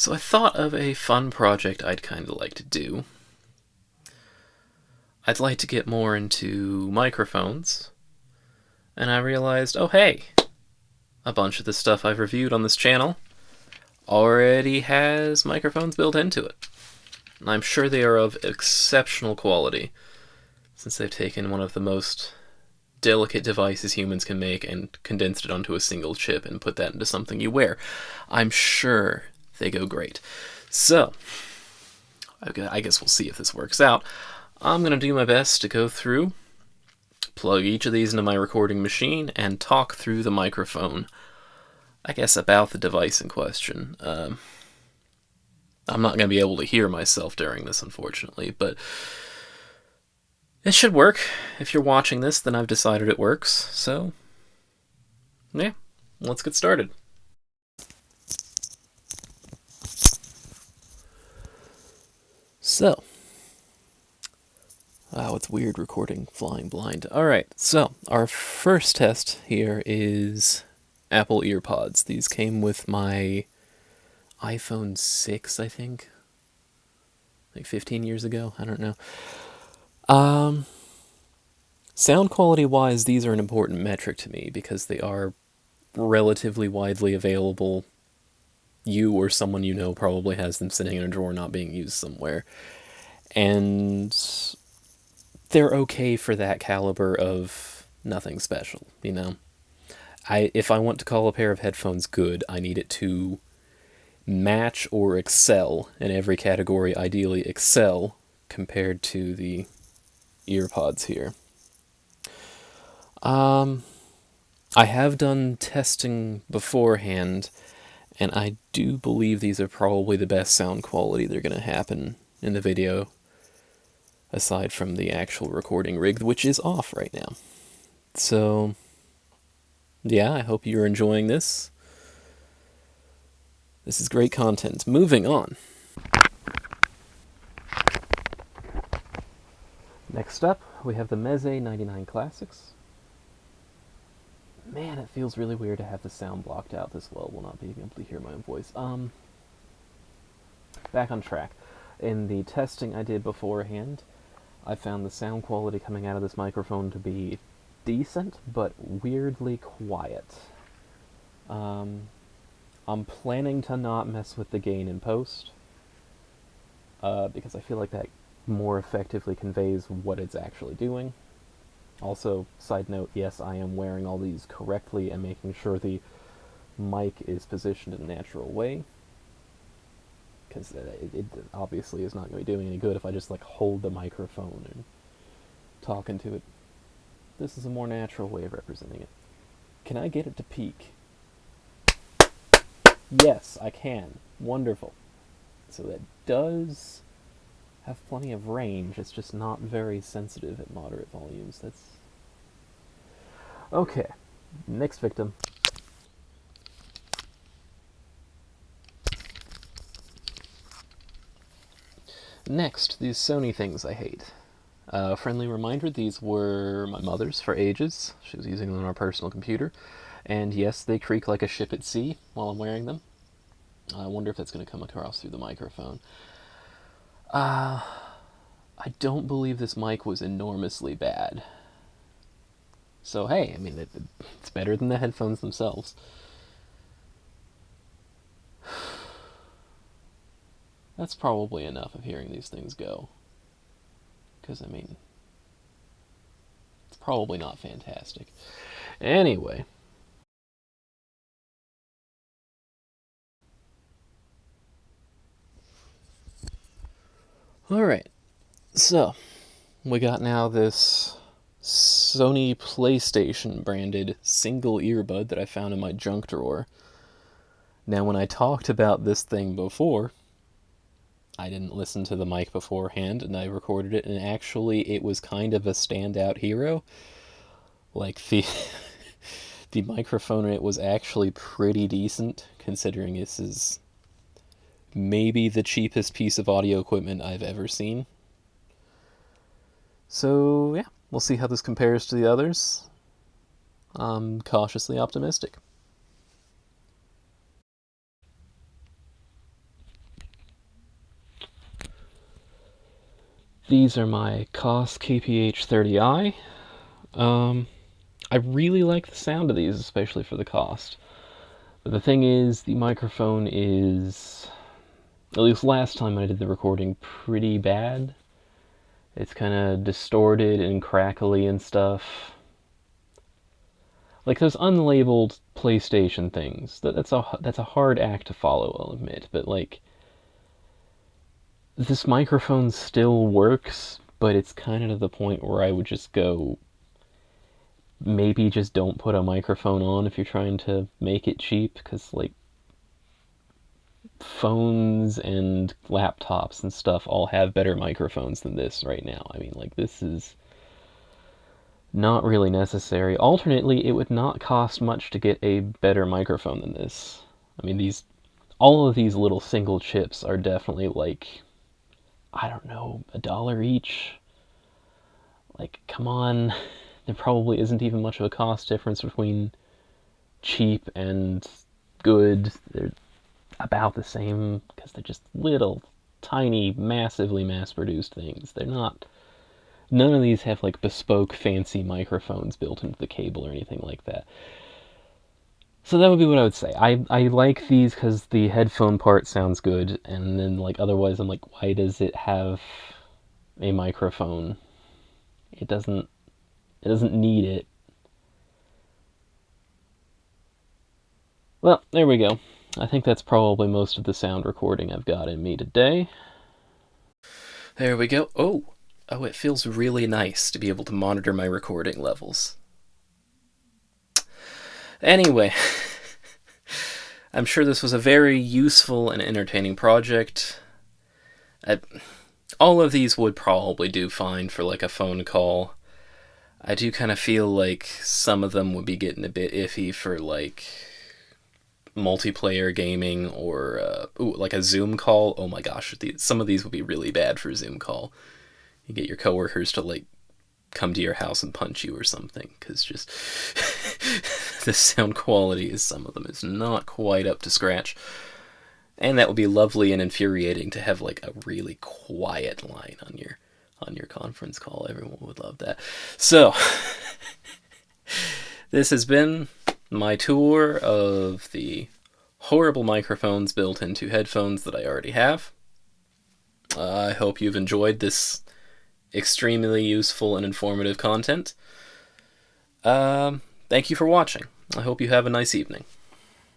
So I thought of a fun project I'd kind of like to do. I'd like to get more into microphones, and I realized, oh hey, a bunch of the stuff I've reviewed on this channel already has microphones built into it. And I'm sure they are of exceptional quality, since they've taken one of the most delicate devices humans can make and condensed it onto a single chip and put that into something you wear. I'm sure they go great. So, I guess we'll see if this works out. I'm going to do my best to go through, plug each of these into my recording machine, and talk through the microphone, I guess, about the device in question. I'm not going to be able to hear myself during this, unfortunately, but it should work. If you're watching this, then I've decided it works, so yeah, let's get started. So, wow, it's weird recording flying blind. Alright, so our first test here is Apple EarPods. These came with my iPhone 6, I think. Like 15 years ago, I don't know. Sound quality wise, these are an important metric to me because they are relatively widely available. You or someone you know probably has them sitting in a drawer not being used somewhere. And they're okay for that caliber of nothing special, you know? If I want to call a pair of headphones good, I need it to match or excel in every category, ideally excel, compared to the EarPods here. I have done testing beforehand, and I do believe these are probably the best sound quality they're going to happen in the video, aside from the actual recording rig, which is off right now. So, yeah, I hope you're enjoying this. This is great content. Moving on. Next up, we have the Meze 99 Classics. Man, it feels really weird to have the sound blocked out this well while not being able to hear my own voice. Back on track. In the testing I did beforehand, I found the sound quality coming out of this microphone to be decent, but weirdly quiet. I'm planning to not mess with the gain in post, because I feel like that more effectively conveys what it's actually doing. Also, side note, yes, I am wearing all these correctly and making sure the mic is positioned in a natural way, because it obviously is not going to be doing any good if I just like hold the microphone and talk into it. This is a more natural way of representing it. Can I get it to peak? Yes, I can. Wonderful. So that does have plenty of range, it's just not very sensitive at moderate volumes. That's okay. Next victim. Next, these Sony things I hate. Friendly reminder, these were my mother's for ages. She was using them on our personal computer. And yes, they creak like a ship at sea while I'm wearing them. I wonder if that's going to come across through the microphone. I don't believe this mic was enormously bad. So hey, I mean, it's better than the headphones themselves. That's probably enough of hearing these things go. Because, I mean, it's probably not fantastic. Anyway. Alright, so, we got now this Sony PlayStation branded single earbud that I found in my junk drawer. Now, when I talked about this thing before, I didn't listen to the mic beforehand, and I recorded it, and actually it was kind of a standout hero. Like, the microphone in it was actually pretty decent, considering this is maybe the cheapest piece of audio equipment I've ever seen. So, yeah, we'll see how this compares to the others. I'm cautiously optimistic. These are my Koss KPH30i. I really like the sound of these, especially for the cost. But the thing is, the microphone is, at least last time I did the recording, pretty bad. It's kind of distorted and crackly and stuff. Like those unlabeled PlayStation things. That's a hard act to follow, I'll admit. But like, this microphone still works, but it's kind of to the point where I would just go, maybe just don't put a microphone on if you're trying to make it cheap, because like phones and laptops and stuff all have better microphones than this right now. I mean, like, this is not really necessary. Alternately, it would not cost much to get a better microphone than this. I mean, all of these little single chips are definitely like, I don't know, $1 each. Like, come on. There probably isn't even much of a cost difference between cheap and good. They're about the same, because they're just little, tiny, massively mass-produced things. They're not... None of these have, like, bespoke, fancy microphones built into the cable or anything like that. So that would be what I would say. I like these because the headphone part sounds good, and then, like, otherwise I'm like, why does it have a microphone? It doesn't need it. Well, there we go. I think that's probably most of the sound recording I've got in me today. There we go. Oh, it feels really nice to be able to monitor my recording levels. Anyway, I'm sure this was a very useful and entertaining project. All of these would probably do fine for like a phone call. I do kind of feel like some of them would be getting a bit iffy for like multiplayer gaming or like a Zoom call. Oh my gosh, some of these would be really bad for Zoom call. You get your coworkers to like come to your house and punch you or something, because just the sound quality is some of them is not quite up to scratch. And that would be lovely and infuriating to have like a really quiet line on your conference call. Everyone would love that. So this has been my tour of the horrible microphones built into headphones that I already have. I hope you've enjoyed this extremely useful and informative content. Thank you for watching. I hope you have a nice evening.